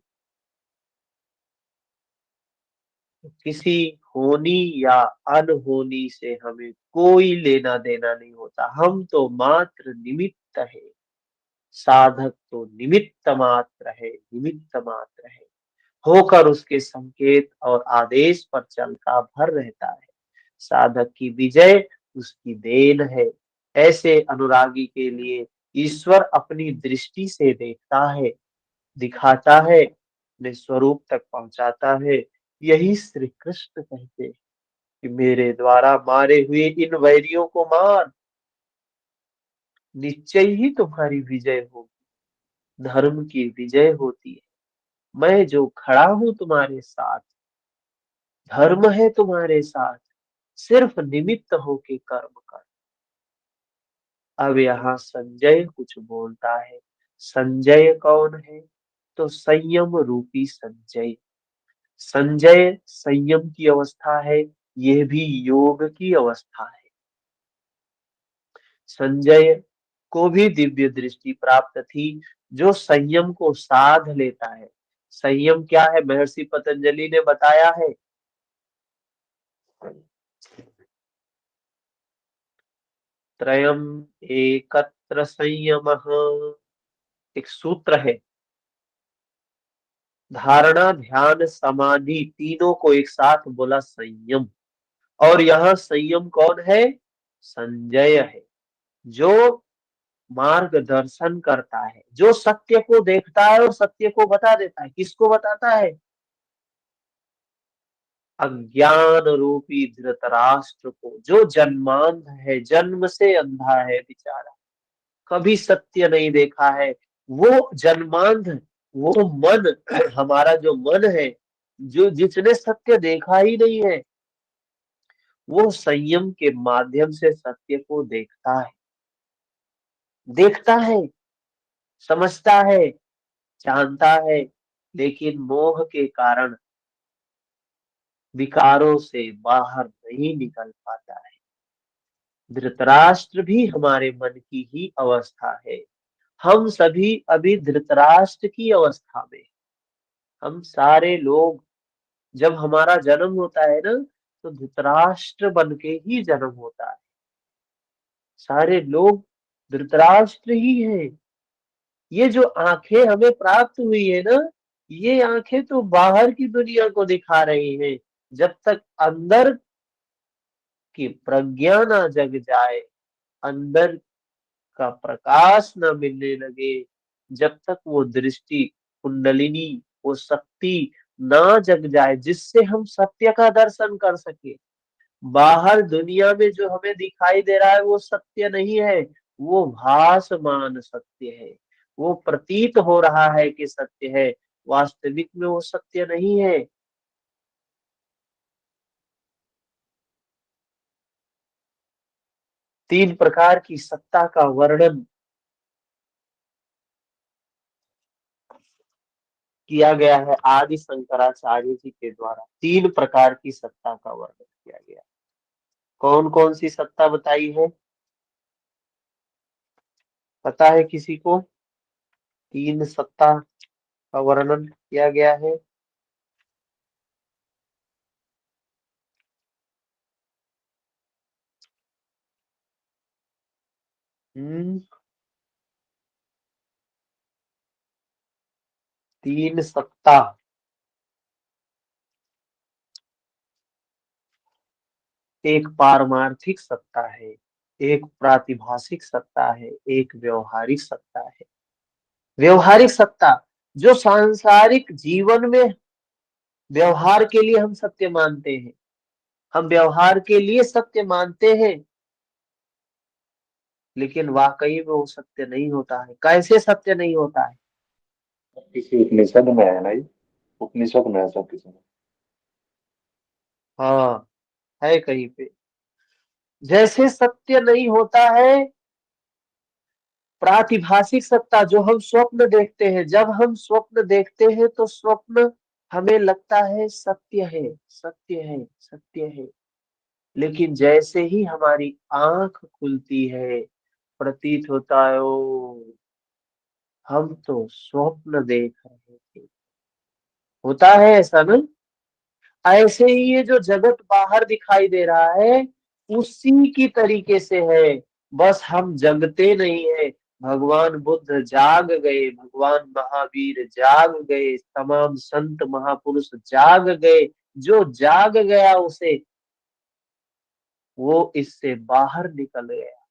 किसी होनी या अनहोनी से हमें कोई लेना देना नहीं होता। हम तो मात्र निमित्त है, साधक तो निमित्त मात्र है, निमित्त मात्र है, होकर उसके संकेत और आदेश पर चलता भर रहता है। साधक की विजय उसकी देन है। ऐसे अनुरागी के लिए ईश्वर अपनी दृष्टि से देखता है, दिखाता है, अपने स्वरूप तक पहुंचाता है। यही श्री कृष्ण कहते हैं कि मेरे द्वारा मारे हुए इन वैरियों को मार, निश्चय ही तुम्हारी विजय होगी, धर्म की विजय होती है। मैं जो खड़ा हूं तुम्हारे साथ, धर्म है तुम्हारे साथ, सिर्फ निमित्त होके कर्म कर। अब यहाँ संजय कुछ बोलता है। संजय कौन है? तो संयम रूपी संजय। संजय संयम की अवस्था है, यह भी योग की अवस्था है। संजय को भी दिव्य दृष्टि प्राप्त थी, जो संयम को साध लेता है। संयम क्या है? महर्षि पतंजलि ने बताया है, त्रयम एकत्र संयमः, एक सूत्र है। धारणा, ध्यान, समाधि तीनों को एक साथ बोला संयम। और यहाँ संयम कौन है? संजय है, जो मार्गदर्शन करता है, जो सत्य को देखता है और सत्य को बता देता है। किसको बताता है? अज्ञान रूपी धृतराष्ट्र को, जो जन्मांध है, जन्म से अंधा है बेचारा, कभी सत्य नहीं देखा है। वो जन्मांध, वो मन, हमारा जो मन है, जो जिसने सत्य देखा ही नहीं है, वो संयम के माध्यम से सत्य को देखता है, देखता है, समझता है, जानता है। लेकिन मोह के कारण विकारों से बाहर नहीं निकल पाता है। धृतराष्ट्र भी हमारे मन की ही अवस्था है। हम सभी अभी धृतराष्ट्र की अवस्था में। हम सारे लोग, जब हमारा जन्म होता है ना, तो धृतराष्ट्र बन के ही जन्म होता है। सारे लोग धृतराष्ट्र ही हैं। ये जो आंखें हमें प्राप्त हुई है ना, ये आंखें तो बाहर की दुनिया को दिखा रही हैं। जब तक अंदर की प्रज्ञा ना जग जाए, अंदर का प्रकाश न मिलने लगे, जब तक वो दृष्टि, कुंडलिनी, वो शक्ति ना जग जाए जिससे हम सत्य का दर्शन कर सके। बाहर दुनिया में जो हमें दिखाई दे रहा है वो सत्य नहीं है, वो भासमान सत्य है। वो प्रतीत हो रहा है कि सत्य है, वास्तविक में वो सत्य नहीं है। तीन प्रकार की सत्ता का वर्णन किया गया है आदि शंकराचार्य जी के द्वारा। तीन प्रकार की सत्ता का वर्णन किया गया। कौन कौन सी सत्ता बताई है? पता है किसी को? तीन सत्ता का वर्णन किया गया है। हम्म। तीन सत्ता। एक पारमार्थिक सत्ता है, एक प्रातिभाषिक सत्ता है, एक व्यवहारिक सत्ता है। व्यवहारिक सत्ता, जो सांसारिक जीवन में व्यवहार के लिए हम सत्य मानते हैं। हम व्यवहार के लिए सत्य मानते हैं, लेकिन वाकई में वो सत्य नहीं होता है। कैसे सत्य नहीं होता है? किसी उपनिषद में है ना ये। उपनिषद में ऐसा किसी में। हाँ, है कहीं पे। जैसे सत्य नहीं होता है प्रातिभाषिक सत्ता, जो हम स्वप्न देखते हैं। जब हम स्वप्न देखते हैं तो स्वप्न हमें लगता है सत्य है, सत्य है, सत्य है। लेकिन जैसे ही हमारी आंख खुलती है, प्रतीत होता है ओ, हम तो स्वप्न देख रहे थे। होता है ऐसा ना? ऐसे ही ये जो जगत बाहर दिखाई दे रहा है, उसी की तरीके से है। बस हम जगते नहीं है। भगवान बुद्ध जाग गए, भगवान महावीर जाग गए, तमाम संत महापुरुष जाग गए। जो जाग गया उसे, वो इससे बाहर निकल गया।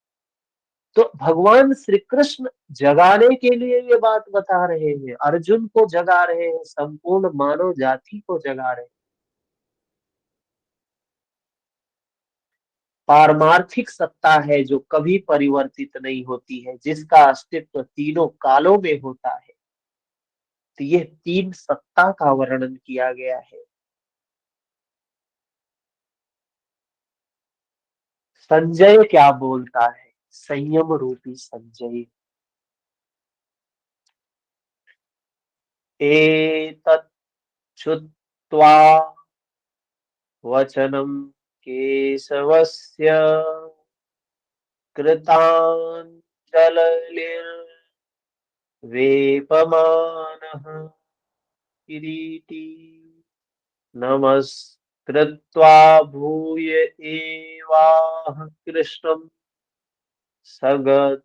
तो भगवान श्री कृष्ण जगाने के लिए ये बात बता रहे हैं, अर्जुन को जगा रहे हैं, संपूर्ण मानव जाति को जगा रहे हैं। पारमार्थिक सत्ता है जो कभी परिवर्तित नहीं होती है, जिसका अस्तित्व तीनों कालों में होता है। तो ये तीन सत्ता का वर्णन किया गया है। संजय क्या बोलता है? संयम रूपी संजय, एतत् श्रुत्वा वचनं केशवस्य कृताञ्जलिर्वेपमानः किरीटी नमस्कृत्वा भूय एवाह कृष्णं सगतं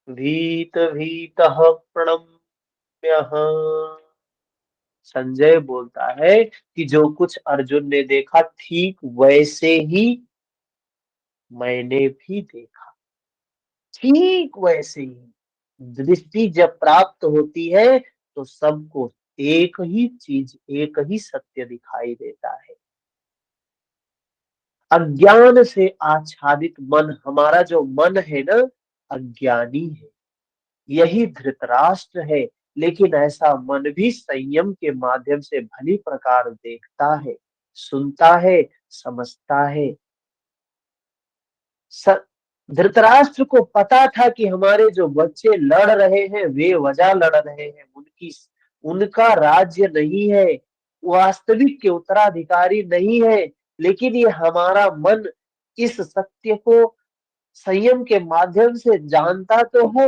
भीतः प्रणम्यः। संजय बोलता है कि जो कुछ अर्जुन ने देखा ठीक वैसे ही मैंने भी देखा, ठीक वैसे ही। दृष्टि जब प्राप्त होती है तो सबको एक ही चीज, एक ही सत्य दिखाई देता है। अज्ञान से आच्छादित मन, हमारा जो मन है ना, अज्ञानी है, यही धृतराष्ट्र है। लेकिन ऐसा मन भी संयम के माध्यम से भली प्रकार देखता है, सुनता है, समझता है। धृतराष्ट्र को पता था कि हमारे जो बच्चे लड़ रहे हैं वे वजह लड़ रहे हैं, उनका राज्य नहीं है, वास्तविक के उत्तराधिकारी नहीं है। लेकिन ये हमारा मन इस सत्य को संयम के माध्यम से जानता तो है,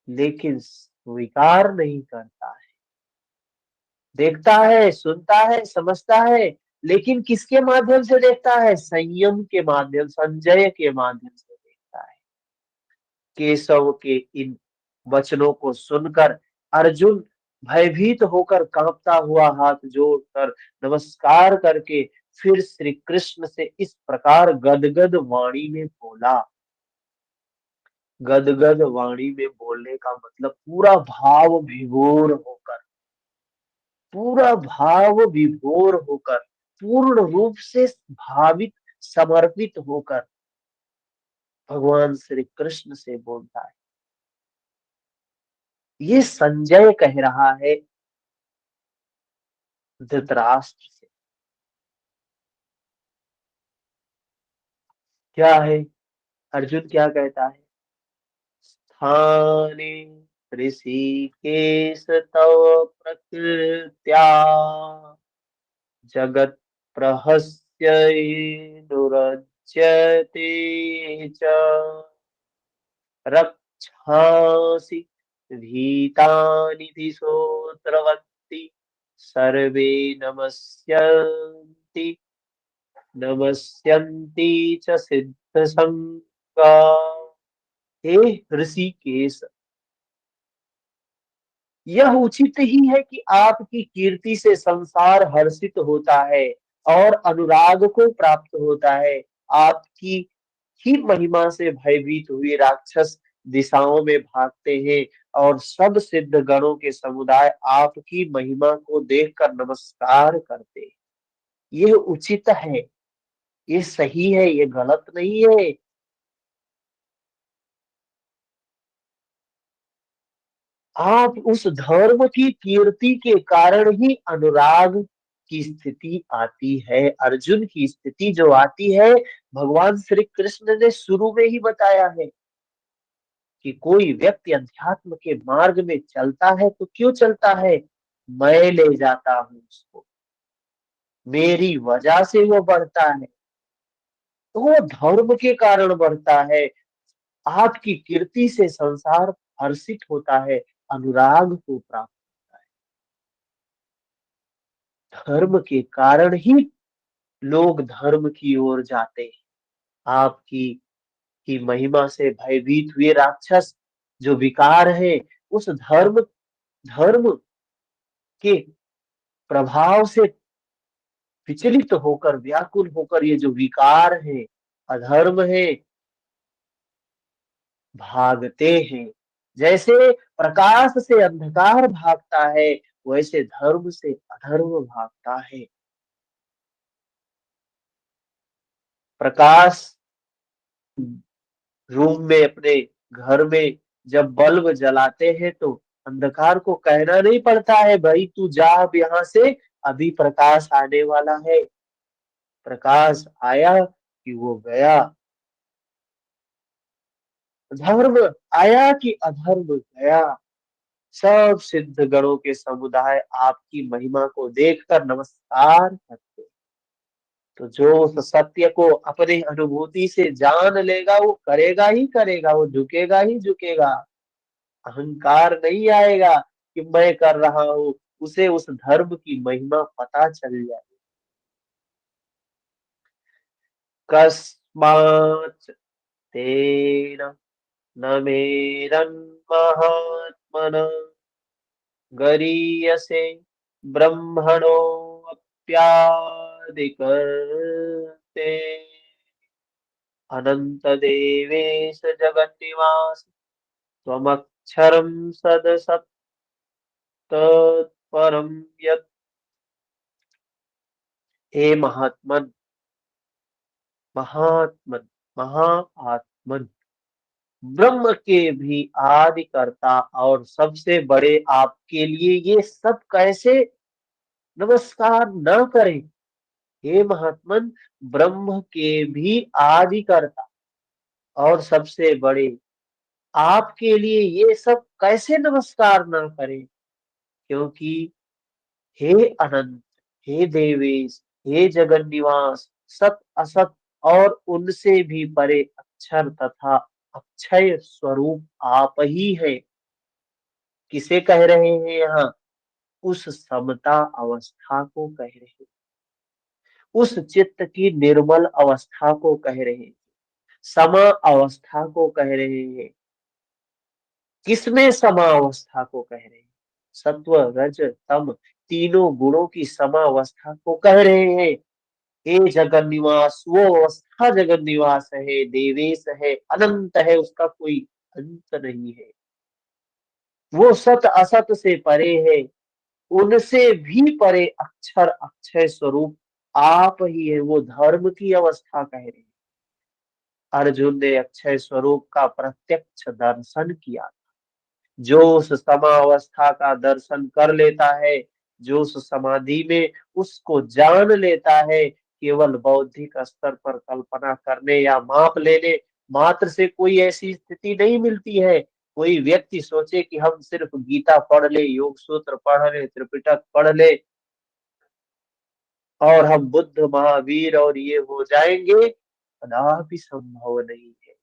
लेकिन स्वीकार नहीं करता है। देखता है, सुनता है, समझता है, लेकिन किसके माध्यम से देखता है? संयम के माध्यम, संजय के माध्यम से देखता है। केशव के इन वचनों को सुनकर अर्जुन भयभीत होकर कांपता हुआ हाथ जोड़कर नमस्कार करके फिर श्री कृष्ण से इस प्रकार गदगद वाणी में बोला। गदगद वाणी में बोलने का मतलब पूरा भाव विभोर होकर, पूरा भाव विभोर होकर, पूर्ण रूप से भावित, समर्पित होकर भगवान श्री कृष्ण से बोलता है। ये संजय कह रहा है धृतराष्ट्र से। क्या है? अर्जुन क्या कहता है? स्थाने ऋषिकेश तव प्रकृत्या जगत प्रहस्यनुरज्यते च रक्षांसि भीतानि दिशोऽत्रवन्ति सर्वे नमस्यन्ति च सिद्धसंगा। हे ऋषिकेश, यह उचित ही है कि आपकी कीर्ति से संसार हर्षित होता है और अनुराग को प्राप्त होता है। आपकी ही महिमा से भयभीत हुए राक्षस दिशाओं में भागते हैं और सब सिद्ध गणों के समुदाय आपकी महिमा को देखकर नमस्कार करते हैं। यह उचित है, ये सही है, ये गलत नहीं है। आप उस धर्म की कीर्ति के कारण ही अनुराग की स्थिति आती है। अर्जुन की स्थिति जो आती है, भगवान श्री कृष्ण ने शुरू में ही बताया है कि कोई व्यक्ति अध्यात्म के मार्ग में चलता है तो क्यों चलता है? मैं ले जाता हूं उसको, मेरी वजह से वो बढ़ता है, तो वो धर्म के कारण बढ़ता है। आपकी कीर्ति से संसार हर्षित होता है, अनुराग को प्राप्त होता है। धर्म के कारण ही लोग धर्म की ओर जाते हैं। आपकी की महिमा से भयभीत हुए राक्षस जो विकार है, उस धर्म धर्म के प्रभाव से विचलित होकर, व्याकुल होकर ये जो विकार है, अधर्म है, भागते हैं। जैसे प्रकाश से अंधकार भागता है, वैसे धर्म से अधर्म भागता है। प्रकाश रूम में, अपने घर में जब बल्ब जलाते हैं तो अंधकार को कहना नहीं पड़ता है, भाई तू जा अब यहाँ से, अभी प्रकाश आने वाला है। प्रकाश आया कि वो गया। धर्म आया कि अधर्म गया। सब सिद्ध गणों के समुदाय आपकी महिमा को देखकर नमस्कार करते हैं। तो जो उस सत्य को अपने अनुभूति से जान लेगा, वो करेगा ही करेगा, वो झुकेगा ही झुकेगा। अहंकार नहीं आएगा कि मैं कर रहा हूँ, उसे उस धर्म की महिमा पता चल जाए। कस्मात् तेन न मेरन्महात्मना गरीयसे ब्रह्मणोऽप्यादिकर्ते अनंत देवेश जगन्निवास त्वमक्षरं सदसत् तत्परम यत्। हे महात्मन, महात्मन, महाआत्मन, ब्रह्म के भी आदि कर्ता और सबसे बड़े आपके लिए ये सब कैसे नमस्कार न करें। हे महात्मन, ब्रह्म के भी आदि कर्ता और सबसे बड़े आपके लिए ये सब कैसे नमस्कार ना करें। क्योंकि हे अनंत, हे देवेश, हे जगन निवास, सत असत और उनसे भी परे अक्षर तथा अक्षय स्वरूप आप ही है। किसे कह रहे हैं यहाँ? उस समता अवस्था को कह रहे हैं, उस चित्त की निर्मल अवस्था को कह रहे हैं, समा अवस्था को कह रहे हैं। किसमें समा अवस्था को कह रहे हैं? सत्व रज तम तीनों गुणों की समावस्था को कह रहे हैं। हे जगन निवास, वो अवस्था जगन निवास है, देवेश है, अनंत है, उसका कोई अंत नहीं है। वो सत असत से परे है, उनसे भी परे अक्षर अक्षय स्वरूप आप ही है। वो धर्म की अवस्था कह रहे हैं। अर्जुन ने अक्षय स्वरूप का प्रत्यक्ष दर्शन किया। जो उस समावस्था का दर्शन कर लेता है, जो उस समाधि में उसको जान लेता है, केवल बौद्धिक स्तर पर कल्पना करने या माप लेने मात्र से कोई ऐसी स्थिति नहीं मिलती है। कोई व्यक्ति सोचे कि हम सिर्फ गीता पढ़ ले, योग सूत्र पढ़ ले, त्रिपिटक पढ़ ले और हम बुद्ध महावीर और ये हो जाएंगे, कदापि संभव नहीं है।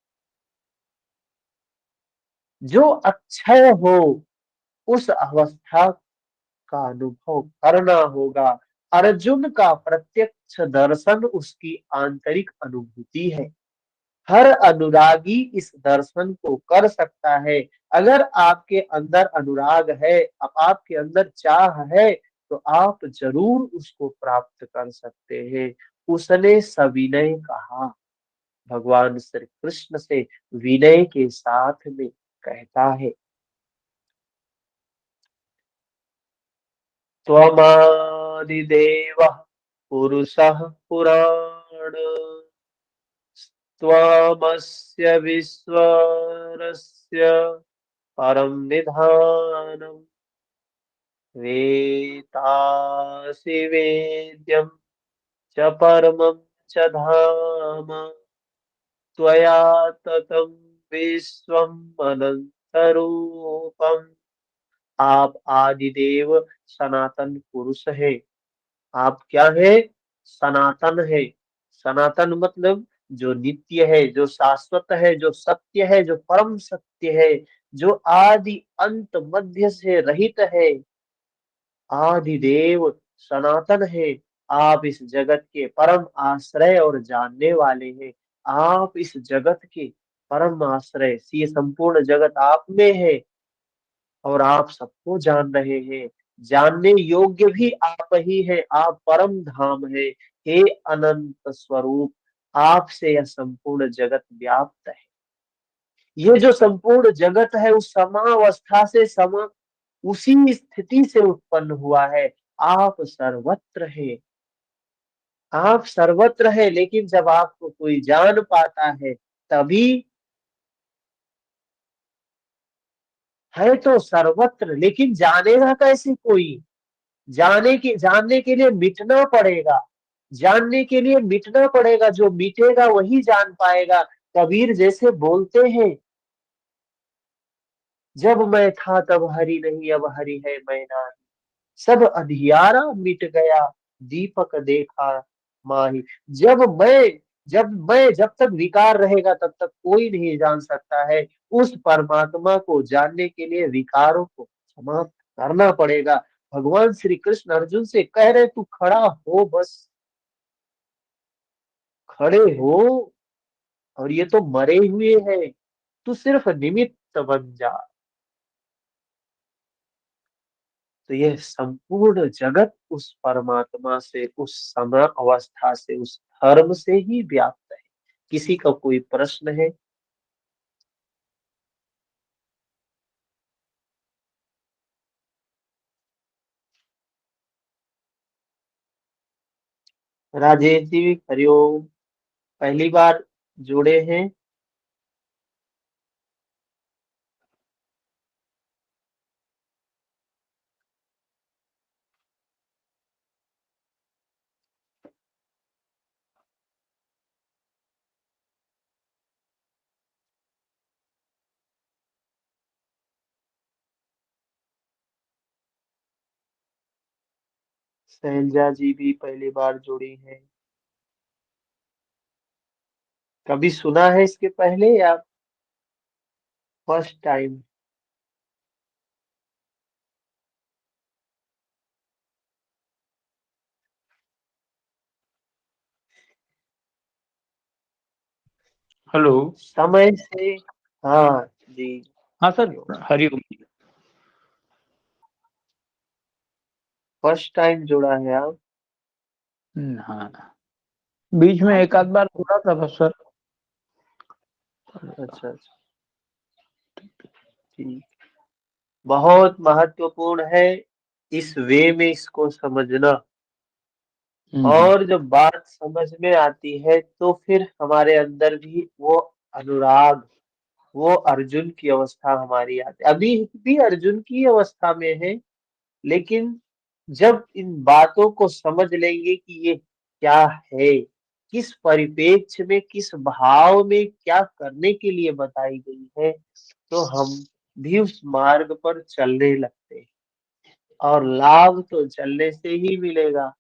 जो अक्षय हो उस अवस्था का अनुभव करना होगा। अर्जुन का प्रत्यक्ष दर्शन उसकी आंतरिक अनुभूति है। हर अनुरागी इस दर्शन को कर सकता है। अगर आपके अंदर अनुराग है, अब आपके अंदर चाह है, तो आप जरूर उसको प्राप्त कर सकते हैं। उसने सविनय कहा, भगवान श्री कृष्ण से विनय के साथ में कहता है, त्वमादिदेवः पुरुषः पुराण त्वमस्य विश्वरस्य परं निधानम् वेत्तासि वेद्यं च परमं च धाम त्वया ततं विश्वम् अनन्तरूपम्। आप आदिदेव सनातन पुरुष है। आप क्या है? सनातन है। सनातन मतलब जो नित्य है, जो शाश्वत है, जो सत्य है, जो परम सत्य है, जो आदि अंत मध्य से रहित है। आदिदेव सनातन है। आप इस जगत के परम आश्रय और जानने वाले हैं। आप इस जगत के परम आश्रय, ये संपूर्ण जगत आप में है और आप सबको जान रहे हैं। जानने योग्य भी आप ही हैं, आप परम धाम है। हे अनंत स्वरूप, आपसे यह संपूर्ण जगत व्याप्त है। ये जो संपूर्ण जगत है उस समावस्था से उसी स्थिति से उत्पन्न हुआ है। आप सर्वत्र है, आप सर्वत्र है, लेकिन जब आपको कोई जान पाता है तभी है तो सर्वत्र, लेकिन जानेगा कैसे कोई? जानने के लिए मिटना पड़ेगा, जानने के लिए मिटना पड़ेगा, जो मिटेगा वही जान पाएगा। कबीर जैसे बोलते हैं, जब मैं था तब हरि नहीं, अब हरि है मैं नाही, सब अंधियारा मिट गया, दीपक देखा माही। जब तक विकार रहेगा तब तक कोई नहीं जान सकता है। उस परमात्मा को जानने के लिए विकारों को समाप्त करना पड़ेगा। भगवान श्री कृष्ण अर्जुन से कह रहे, तू खड़ा हो, बस खड़े हो, और ये तो मरे हुए हैं, तू सिर्फ निमित्त बन जा। तो यह संपूर्ण जगत उस परमात्मा से, उस समय अवस्था से, उस धर्म से ही व्याप्त है। किसी का कोई प्रश्न है? राजेश जी हरिओम, पहली बार जुड़े हैं? शैलजा जी भी पहली बार जुड़ी हैं। कभी सुना है इसके पहले या फर्स्ट टाइम? हेलो। समय से, हाँ जी। हाँ सर, हरिओम। फर्स्ट टाइम जुड़ा है आप? हाँ, बीच में एक आध बार जुड़ा था बस सर। अच्छा अच्छा, ठीक। बहुत महत्वपूर्ण है इस वे में इसको समझना, और जब बात समझ में आती है तो फिर हमारे अंदर भी वो अनुराग, वो अर्जुन की अवस्था हमारी आती है। अभी भी अर्जुन की अवस्था में है, लेकिन जब इन बातों को समझ लेंगे कि ये क्या है, किस परिप्रेक्ष्य में, किस भाव में क्या करने के लिए बताई गई है, तो हम भी उस मार्ग पर चलने लगते हैं। और लाभ तो चलने से ही मिलेगा।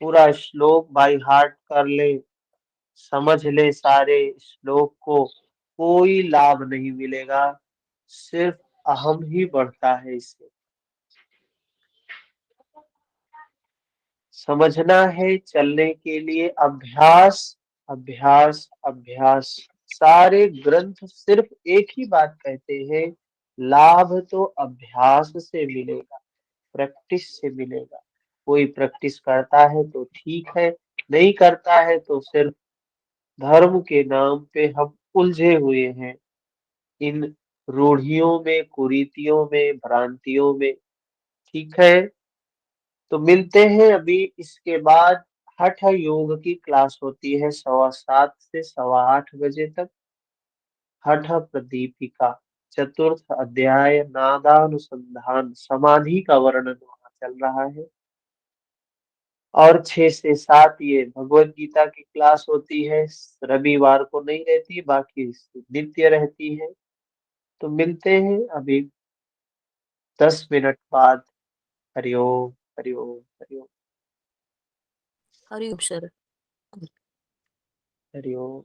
पूरा श्लोक बाय हार्ट कर ले, समझ ले सारे श्लोक को, कोई लाभ नहीं मिलेगा, सिर्फ अहम ही बढ़ता है इससे। समझना है, चलने के लिए अभ्यास, अभ्यास, अभ्यास। सारे ग्रंथ सिर्फ एक ही बात कहते हैं, लाभ तो अभ्यास से मिलेगा, प्रैक्टिस से मिलेगा। कोई प्रैक्टिस करता है तो ठीक है, नहीं करता है तो सिर्फ धर्म के नाम पे हम उलझे हुए हैं, इन रूढ़ियों में, कुरीतियों में, भ्रांतियों में। ठीक है, तो मिलते हैं अभी। इसके बाद हठ योग की क्लास होती है 7:15 से 8:15 तक। हठ प्रदीपिका, चतुर्थ अध्याय, नादानुसंधान, समाधि का वर्णन वहां चल रहा है। और 6 से 7 ये भगवत गीता की क्लास होती है। रविवार को नहीं रहती, बाकी नित्य रहती है। तो मिलते हैं अभी 10 मिनट बाद। हरिओम, हरिओम, हरिओम, हरिओम सर। हरिओम।